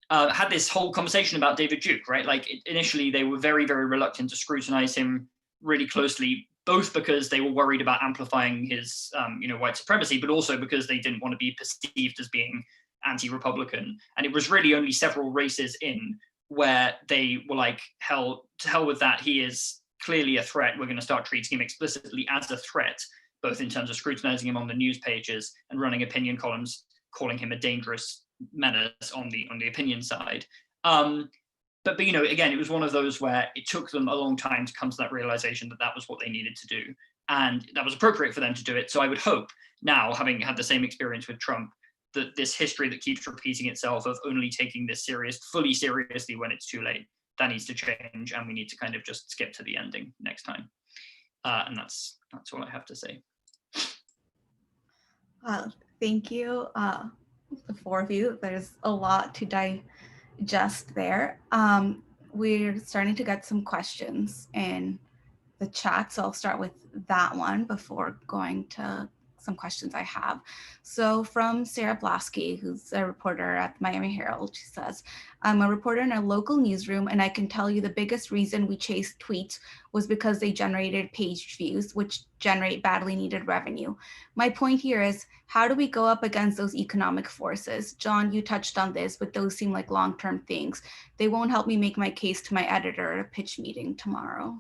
Speaker 5: had this whole conversation about David Duke, right? Like initially they were very, very reluctant to scrutinize him really closely, both because they were worried about amplifying his white supremacy, but also because they didn't want to be perceived as being anti-Republican. And it was really only several races in where they were like, to hell with that, he is clearly a threat, we're going to start treating him explicitly as a threat, both in terms of scrutinizing him on the news pages and running opinion columns, calling him a dangerous menace on the opinion side. But again, it was one of those where it took them a long time to come to that realization that that was what they needed to do. And that was appropriate for them to do it. So I would hope now, having had the same experience with Trump, that this history that keeps repeating itself of only taking this fully seriously when it's too late, that needs to change, and we need to kind of just skip to the ending next time. And that's all I have to say.
Speaker 1: Thank you, the four of you. There's a lot to digest there. We're starting to get some questions in the chat, so I'll start with that one before going to some questions I have. So from Sarah Blasky, who's a reporter at Miami Herald, she says, I'm a reporter in a local newsroom, and I can tell you the biggest reason we chased tweets was because they generated page views, which generate badly needed revenue. My point here is, how do we go up against those economic forces? John, you touched on this, but those seem like long-term things. They won't help me make my case to my editor at a pitch meeting tomorrow.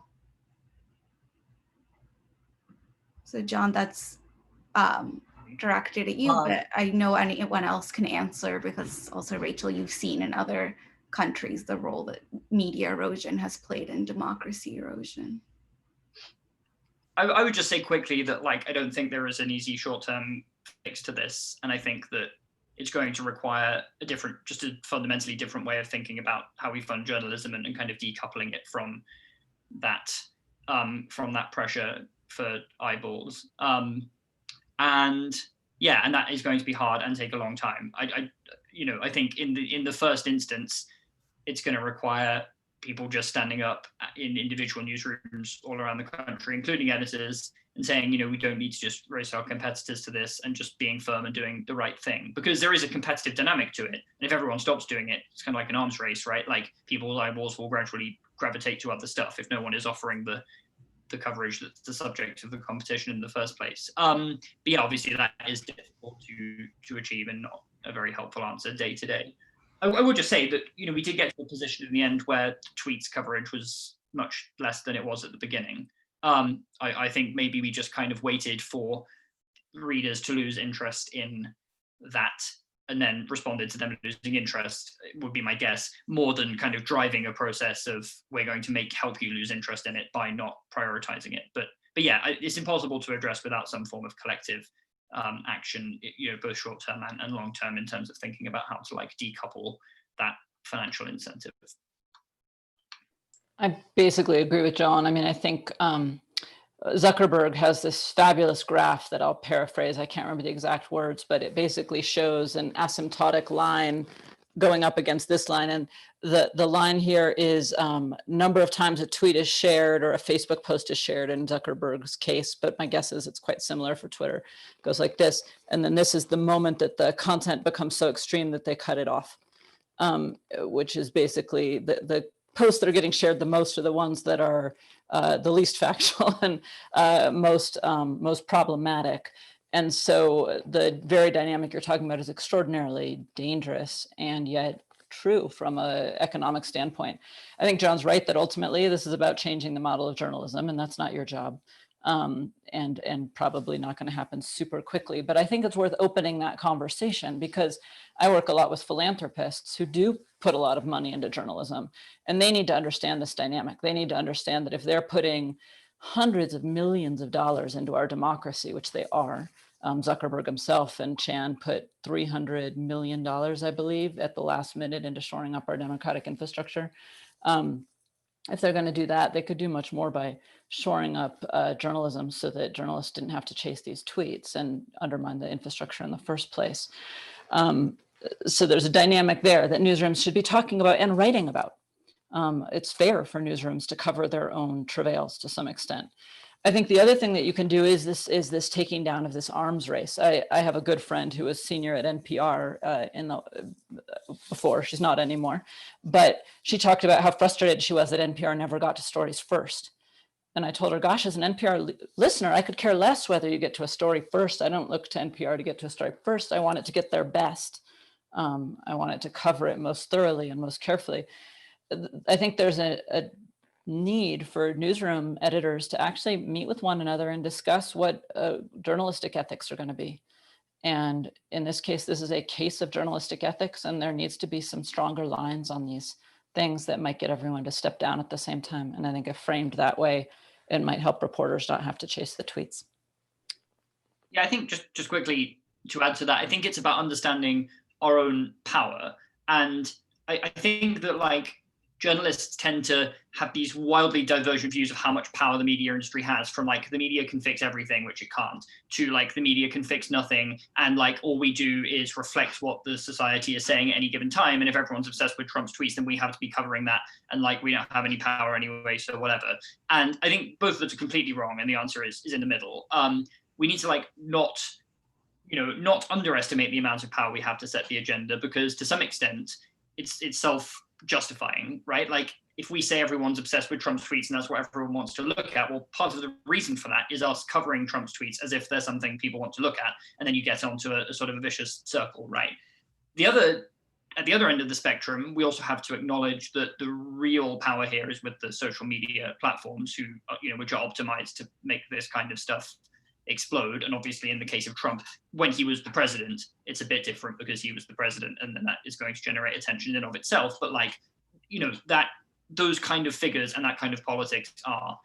Speaker 1: So John, that's directed at you, but I know anyone else can answer, because also, Rachel, you've seen in other countries the role that media erosion has played in democracy erosion.
Speaker 5: I would just say quickly that I don't think there is an easy short-term fix to this. And I think that it's going to require just a fundamentally different way of thinking about how we fund journalism and kind of decoupling it from that pressure for eyeballs. And that is going to be hard and take a long time. I think in the first instance, it's going to require people just standing up in individual newsrooms all around the country, including editors, and saying, we don't need to just race our competitors to this, and just being firm and doing the right thing, because there is a competitive dynamic to it. And if everyone stops doing it, it's kind of like an arms race, right? Like people's eyeballs will gradually gravitate to other stuff if no one is offering the coverage that's the subject of the competition in the first place. But yeah, obviously that is difficult to achieve and not a very helpful answer day to day. I would just say that, we did get to a position in the end where tweets coverage was much less than it was at the beginning. I think maybe we just kind of waited for readers to lose interest in that and then responded to them losing interest, would be my guess, more than kind of driving a process of, we're going to help you lose interest in it by not prioritizing it. But yeah, it's impossible to address without some form of collective action, both short-term and long-term, in terms of thinking about how to decouple that financial incentive.
Speaker 3: I basically agree with John. I mean, I think Zuckerberg has this fabulous graph that I'll paraphrase. I can't remember the exact words, but it basically shows an asymptotic line going up against this line. And the line here is number of times a tweet is shared or a Facebook post is shared in Zuckerberg's case, but my guess is it's quite similar for Twitter. It goes like this. And then this is the moment that the content becomes so extreme that they cut it off, which is basically the posts that are getting shared the most are the ones that are the least factual and most problematic. And so the very dynamic you're talking about is extraordinarily dangerous and yet true from an economic standpoint. I think John's right that ultimately this is about changing the model of journalism, and that's not your job. And probably not going to happen super quickly. But I think it's worth opening that conversation because I work a lot with philanthropists who do put a lot of money into journalism, and they need to understand this dynamic. They need to understand that if they're putting hundreds of millions of dollars into our democracy, which they are, Zuckerberg himself and Chan put $300 million, I believe, at the last minute into shoring up our democratic infrastructure. If they're going to do that, they could do much more by shoring up journalism so that journalists didn't have to chase these tweets and undermine the infrastructure in the first place. So there's a dynamic there that newsrooms should be talking about and writing about. It's fair for newsrooms to cover their own travails to some extent. I think the other thing that you can do is this taking down of this arms race. I have a good friend who was senior at NPR before, she's not anymore, but she talked about how frustrated she was that NPR never got to stories first. And I told her, gosh, as an NPR listener, I could care less whether you get to a story first. I don't look to NPR to get to a story first. I want it to get there best. I want it to cover it most thoroughly and most carefully. I think there's a need for newsroom editors to actually meet with one another and discuss what journalistic ethics are going to be. And in this case, this is a case of journalistic ethics, and there needs to be some stronger lines on these things that might get everyone to step down at the same time. And I think if framed that way, it might help reporters not have to chase the tweets.
Speaker 5: Yeah, I think just quickly to add to that, I think it's about understanding our own power. And I think that like journalists tend to have these wildly divergent views of how much power the media industry has, from like the media can fix everything, which it can't, to like the media can fix nothing, and like all we do is reflect what the society is saying at any given time, and if everyone's obsessed with Trump's tweets, then we have to be covering that, and like we don't have any power anyway, so whatever. And I think both of those are completely wrong, and the answer is in the middle. We need to like not underestimate the amount of power we have to set the agenda, because to some extent it's self-justifying, right? Like if we say everyone's obsessed with Trump's tweets and that's what everyone wants to look at, well, part of the reason for that is us covering Trump's tweets as if there's something people want to look at, and then you get onto a sort of a vicious circle, right? At the other end of the spectrum, we also have to acknowledge that the real power here is with the social media platforms who, which are optimized to make this kind of stuff explode. And obviously in the case of Trump, when he was the president, it's a bit different because he was the president, and then that is going to generate attention in and of itself. But like, that those kind of figures and that kind of politics are,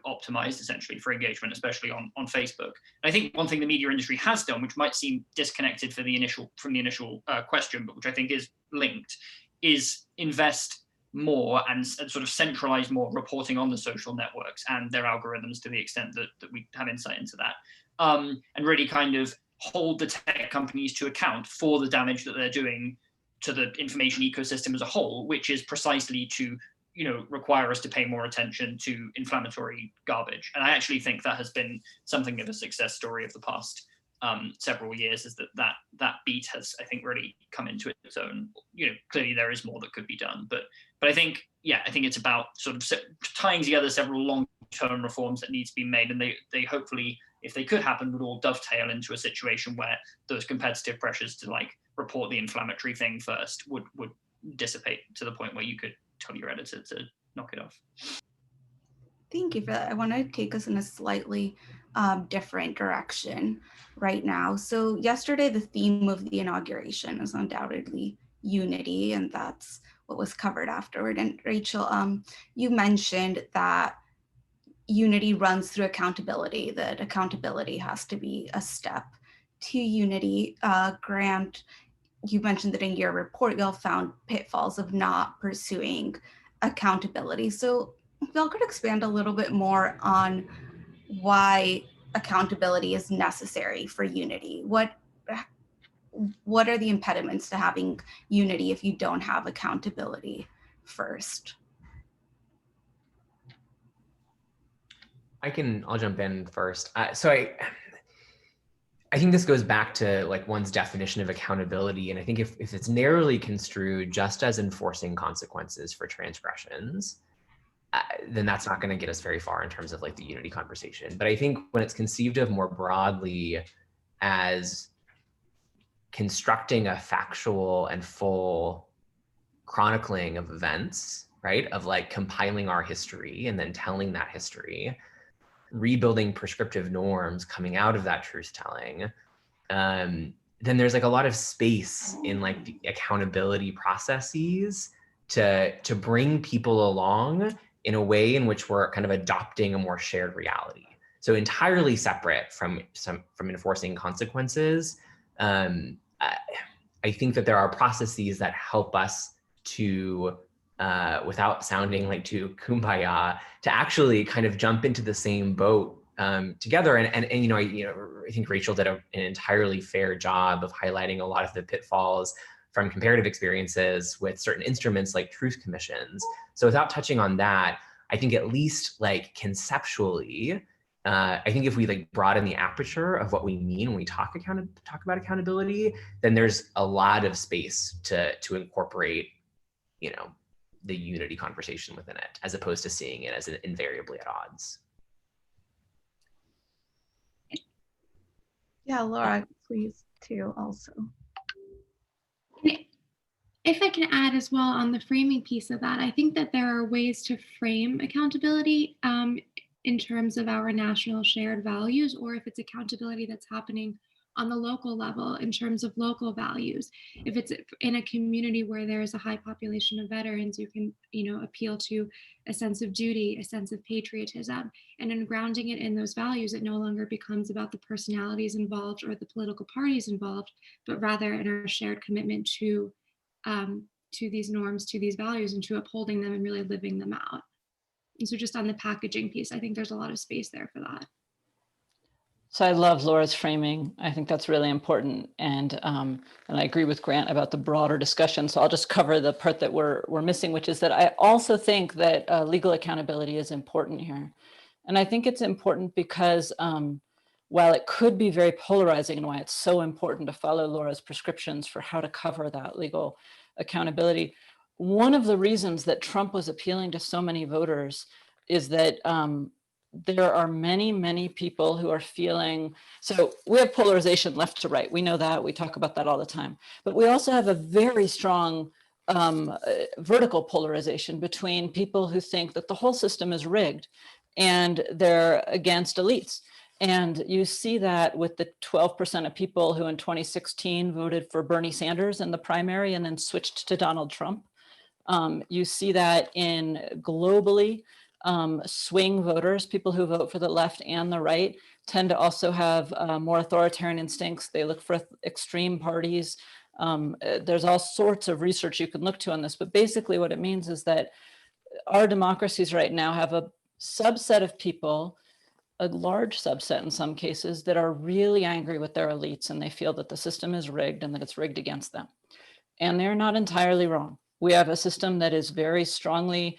Speaker 5: optimized essentially for engagement, especially on Facebook. And I think one thing the media industry has done, which might seem disconnected from the initial question, but which I think is linked, is invest more and sort of centralize more reporting on the social networks and their algorithms to the extent that we have insight into that, and really kind of hold the tech companies to account for the damage that they're doing to the information ecosystem as a whole, which is precisely to require us to pay more attention to inflammatory garbage. And I actually think that has been something of a success story of the past several years, is that beat has, I think, really come into its own. Clearly there is more that could be done, but I think it's about sort of tying together several long-term reforms that need to be made, and they hopefully, if they could happen, would all dovetail into a situation where those competitive pressures to like report the inflammatory thing first would dissipate to the point where you could tell your editor to knock it off.
Speaker 1: Thank you for that. I want to take us in a slightly different direction right now. So yesterday, the theme of the inauguration is undoubtedly unity, and that's what was covered afterward. And Rachel, you mentioned that unity runs through accountability, that accountability has to be a step to unity. Grant, you mentioned that in your report, y'all found pitfalls of not pursuing accountability. So if y'all could expand a little bit more on why accountability is necessary for unity. What are the impediments to having unity if you don't have accountability first?
Speaker 2: I'll jump in first. I think this goes back to like one's definition of accountability. And I think if it's narrowly construed just as enforcing consequences for transgressions, then that's not going to get us very far in terms of like the unity conversation. But I think when it's conceived of more broadly as constructing a factual and full chronicling of events, right? Of like compiling our history and then telling that history, rebuilding prescriptive norms coming out of that truth telling, then there's like a lot of space in like the accountability processes to bring people along in a way in which we're kind of adopting a more shared reality. So entirely separate from enforcing consequences. I think that there are processes that help us to, without sounding like too kumbaya, to actually kind of jump into the same boat together. And I think Rachel did an entirely fair job of highlighting a lot of the pitfalls from comparative experiences with certain instruments like truth commissions. So without touching on that, I think at least like conceptually, I think if we like broaden the aperture of what we mean when we talk about accountability, then there's a lot of space to incorporate, the unity conversation within it, as opposed to seeing it as invariably at odds.
Speaker 1: Yeah, Laura, please too also.
Speaker 4: If I can add as well on the framing piece of that, I think that there are ways to frame accountability in terms of our national shared values, or if it's accountability that's happening on the local level in terms of local values. If it's in a community where there is a high population of veterans, you can, appeal to a sense of duty, a sense of patriotism. And in grounding it in those values, it no longer becomes about the personalities involved or the political parties involved, but rather in our shared commitment to these norms, to these values, and to upholding them and really living them out. And so just on the packaging piece, I think there's a lot of space there for that.
Speaker 3: So I love Laura's framing. I think that's really important. And I agree with Grant about the broader discussion. So I'll just cover the part that we're missing, which is that I also think that legal accountability is important here. And I think it's important because while it could be very polarizing and why it's so important to follow Laura's prescriptions for how to cover that legal accountability, one of the reasons that Trump was appealing to so many voters is that there are many, many people who are feeling, so we have polarization left to right. We know that, we talk about that all the time, but we also have a very strong vertical polarization between people who think that the whole system is rigged and they're against elites. And you see that with the 12% of people who in 2016 voted for Bernie Sanders in the primary and then switched to Donald Trump. You see that in globally, swing voters, people who vote for the left and the right, tend to also have more authoritarian instincts. They look for extreme parties. There's all sorts of research you can look to on this, but basically what it means is that our democracies right now have a subset of people, a large subset in some cases, that are really angry with their elites and they feel that the system is rigged and that it's rigged against them. And they're not entirely wrong. We have a system that is very strongly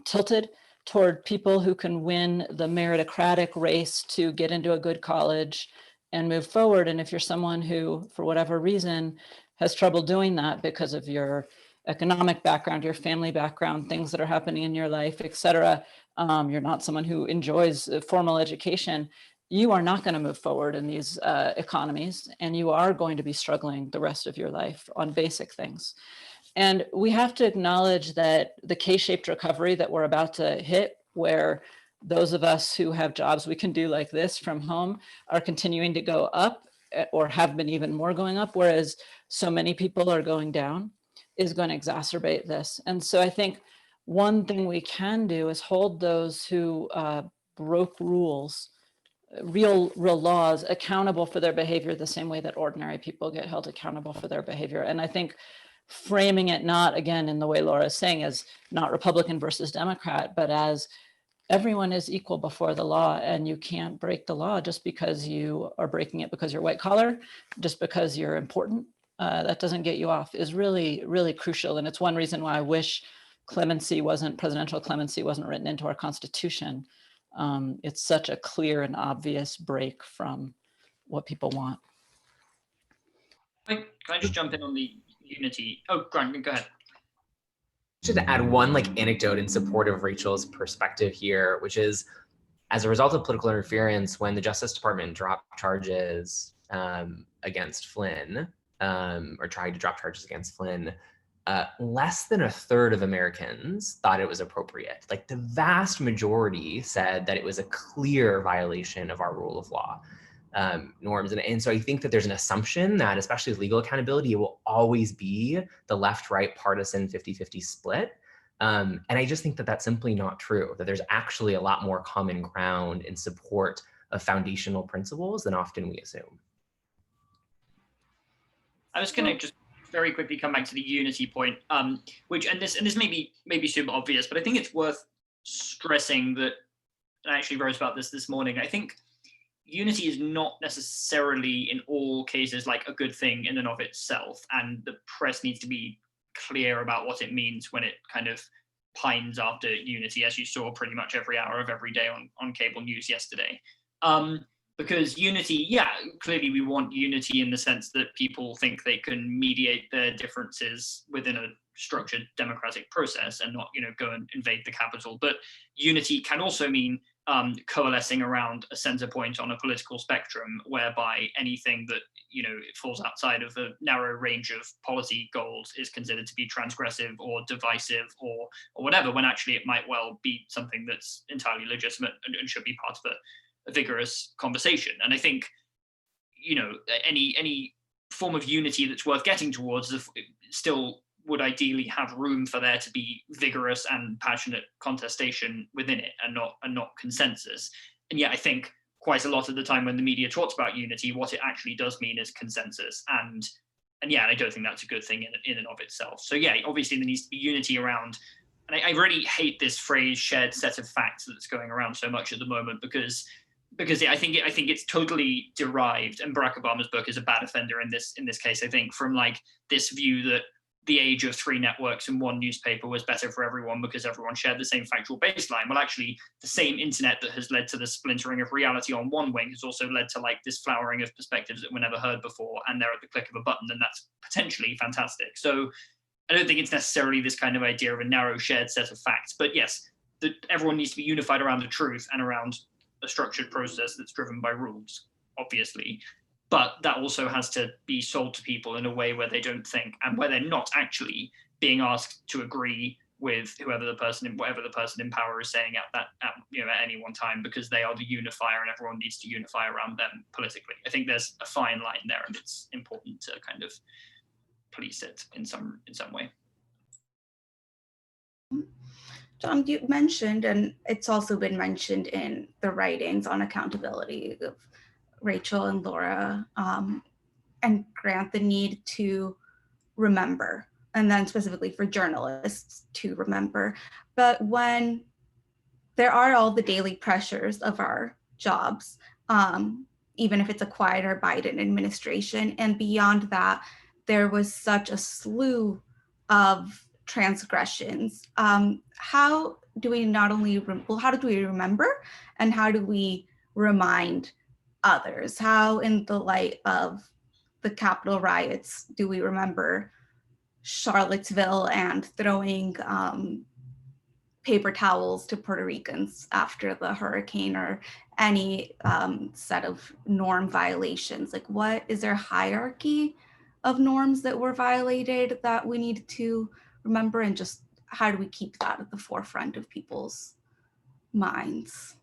Speaker 3: tilted toward people who can win the meritocratic race to get into a good college and move forward. And if you're someone who, for whatever reason, has trouble doing that because of your economic background, your family background, things that are happening in your life, et cetera, you're not someone who enjoys formal education, you are not going to move forward in these economies, and you are going to be struggling the rest of your life on basic things. And we have to acknowledge that the K-shaped recovery that we're about to hit, where those of us who have jobs we can do like this from home are continuing to go up, or have been even more going up, whereas so many people are going down, is going to exacerbate this. And so I think one thing we can do is hold those who broke rules real laws accountable for their behavior the same way that ordinary people get held accountable for their behavior. And I think framing it not, again, in the way Laura is saying, as not Republican versus Democrat, but as everyone is equal before the law, and you can't break the law just because you are breaking it because you're white collar, just because you're important. That doesn't get you off, is really, really crucial. And it's one reason why I wish presidential clemency wasn't written into our Constitution. It's such a clear and obvious break from what people want.
Speaker 5: Can I just jump in on the unity? Oh, Grant, go ahead.
Speaker 2: Just to add one anecdote in support of Rachel's perspective here, which is, as a result of political interference, when the Justice Department dropped charges against Flynn, or tried to drop charges against Flynn, less than a third of Americans thought it was appropriate. The vast majority said that it was a clear violation of our rule of law norms. And so I think that there's an assumption that, especially with legal accountability, it will always be the left-right partisan 50-50 split. And I just think that that's simply not true, that there's actually a lot more common ground in support of foundational principles than often we assume.
Speaker 5: I was going to just very quickly come back to the unity point, which, and this may be super obvious, but I think it's worth stressing that, and I actually wrote about this morning, I think unity is not necessarily in all cases a good thing in and of itself, and the press needs to be clear about what it means when it kind of pines after unity, as you saw pretty much every hour of every day on cable news yesterday. Because unity, yeah, clearly we want unity in the sense that people think they can mediate their differences within a structured democratic process and not, go and invade the Capitol. But unity can also mean coalescing around a center point on a political spectrum, whereby anything that, it falls outside of a narrow range of policy goals is considered to be transgressive or divisive or whatever, when actually it might well be something that's entirely legitimate and should be part of a vigorous conversation. And I think, any form of unity that's worth getting towards still would ideally have room for there to be vigorous and passionate contestation within it, and not consensus. And yet I think quite a lot of the time when the media talks about unity, what it actually does mean is consensus. And yeah, I don't think that's a good thing in and of itself. So yeah, obviously there needs to be unity around, and I really hate this phrase shared set of facts that's going around so much at the moment, because I think it's totally derived, and Barack Obama's book is a bad offender in this case, I think, from this view that the age of 3 networks and 1 newspaper was better for everyone because everyone shared the same factual baseline. Well, actually, the same internet that has led to the splintering of reality on one wing has also led to this flowering of perspectives that were never heard before, and they're at the click of a button, and that's potentially fantastic. So I don't think it's necessarily this kind of idea of a narrow shared set of facts, but yes, that everyone needs to be unified around the truth and around a structured process that's driven by rules, obviously. But that also has to be sold to people in a way where they don't think, and where they're not actually being asked to agree with whatever the person in power is saying at any one time, because they are the unifier and everyone needs to unify around them politically. I think there's a fine line there, and it's important to kind of police it in some way.
Speaker 1: John, you mentioned, and it's also been mentioned in the writings on accountability of Rachel and Laura, and Grant, the need to remember, and then specifically for journalists to remember. But when there are all the daily pressures of our jobs, even if it's a quieter Biden administration, and beyond that, there was such a slew of transgressions. How do we how do we remember, and how do we remind others? How, in the light of the Capitol riots, do we remember Charlottesville and throwing paper towels to Puerto Ricans after the hurricane, or any set of norm violations? What is there a hierarchy of norms that were violated that we need to remember, and just how do we keep that at the forefront of people's minds?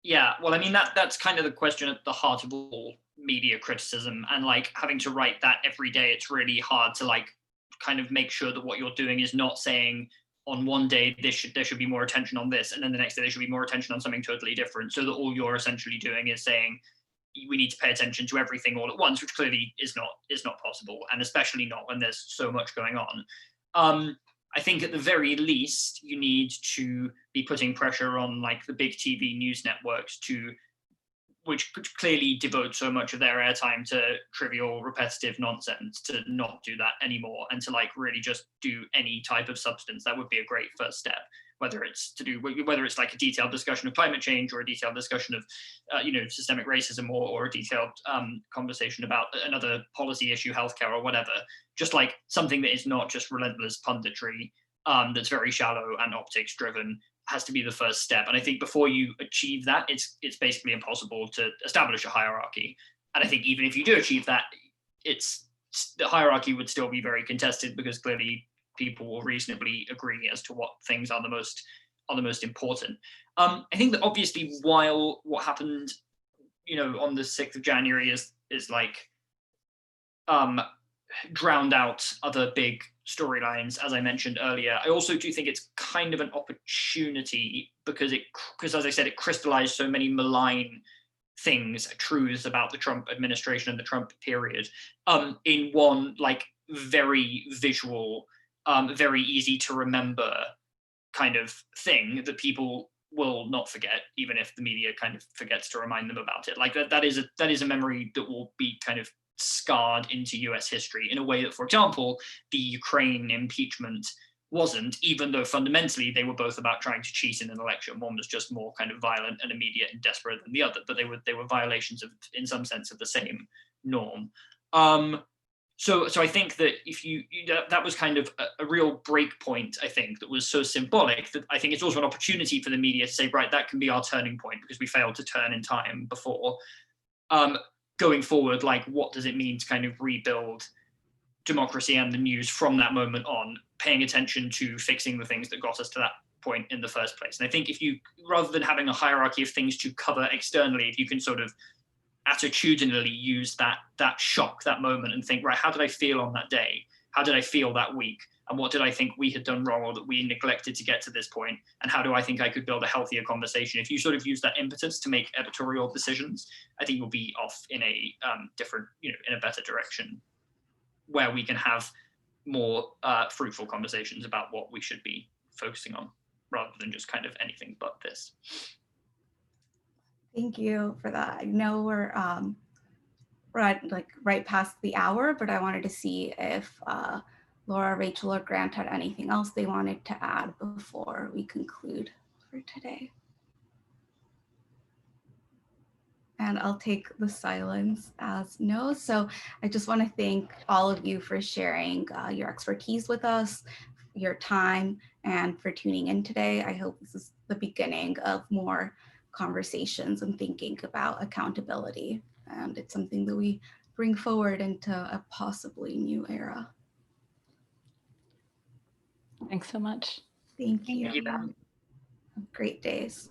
Speaker 5: Yeah, well, I mean, that's kind of the question at the heart of all media criticism, and having to write that every day, it's really hard to kind of make sure that what you're doing is not saying on one day there should be more attention on this, and then the next day there should be more attention on something totally different, so that all you're essentially doing is saying we need to pay attention to everything all at once, which clearly is not possible, and especially not when there's so much going on. I think at the very least you need to be putting pressure on like the big TV news networks which clearly devote so much of their airtime to trivial, repetitive nonsense, to not do that anymore, and to like really just do any type of substance. That would be a great first step. Whether it's like a detailed discussion of climate change, or a detailed discussion of, systemic racism, or a detailed conversation about another policy issue, healthcare, or whatever. Just like something that is not just relentless punditry, that's very shallow and optics driven, has to be the first step. And I think before you achieve that, it's basically impossible to establish a hierarchy. And I think even if you do achieve that, the hierarchy would still be very contested, because clearly people will reasonably agree as to what things are the most important. I think that obviously, while what happened, on the 6th of January is like drowned out other big storylines, as I mentioned earlier, I also do think it's kind of an opportunity, because as I said, it crystallized so many malign things, truths about the Trump administration and the Trump period, in one like very visual, very easy to remember kind of thing that people will not forget, even if the media kind of forgets to remind them about it. Like that is a memory that will be kind of scarred into US history in a way that, for example, the Ukraine impeachment wasn't, even though fundamentally they were both about trying to cheat in an election. One was just more kind of violent and immediate and desperate than the other, but they were violations of, in some sense, of the same norm. So I think that that was kind of a real break point, I think, that was so symbolic, that I think it's also an opportunity for the media to say, right, that can be our turning point, because we failed to turn in time before. Going forward, like, what does it mean to kind of rebuild democracy and the news from that moment on, paying attention to fixing the things that got us to that point in the first place? And I think if you, rather than having a hierarchy of things to cover externally, if you can sort of attitudinally use that shock, that moment, and think, right, how did I feel on that day? How did I feel that week? And what did I think we had done wrong, or that we neglected to get to this point? And how do I think I could build a healthier conversation? If you sort of use that impetus to make editorial decisions, I think you'll be off in a different, in a better direction, where we can have more fruitful conversations about what we should be focusing on, rather than just kind of anything but this.
Speaker 1: Thank you for that. I know we're right past the hour, but I wanted to see if Laura, Rachel, or Grant had anything else they wanted to add before we conclude for today. And I'll take the silence as no. So I just want to thank all of you for sharing your expertise with us, your time, and for tuning in today. I hope this is the beginning of more conversations and thinking about accountability. And it's something that we bring forward into a possibly new era.
Speaker 3: Thanks so much.
Speaker 1: Thank you.
Speaker 5: Thank you.
Speaker 1: Have great days.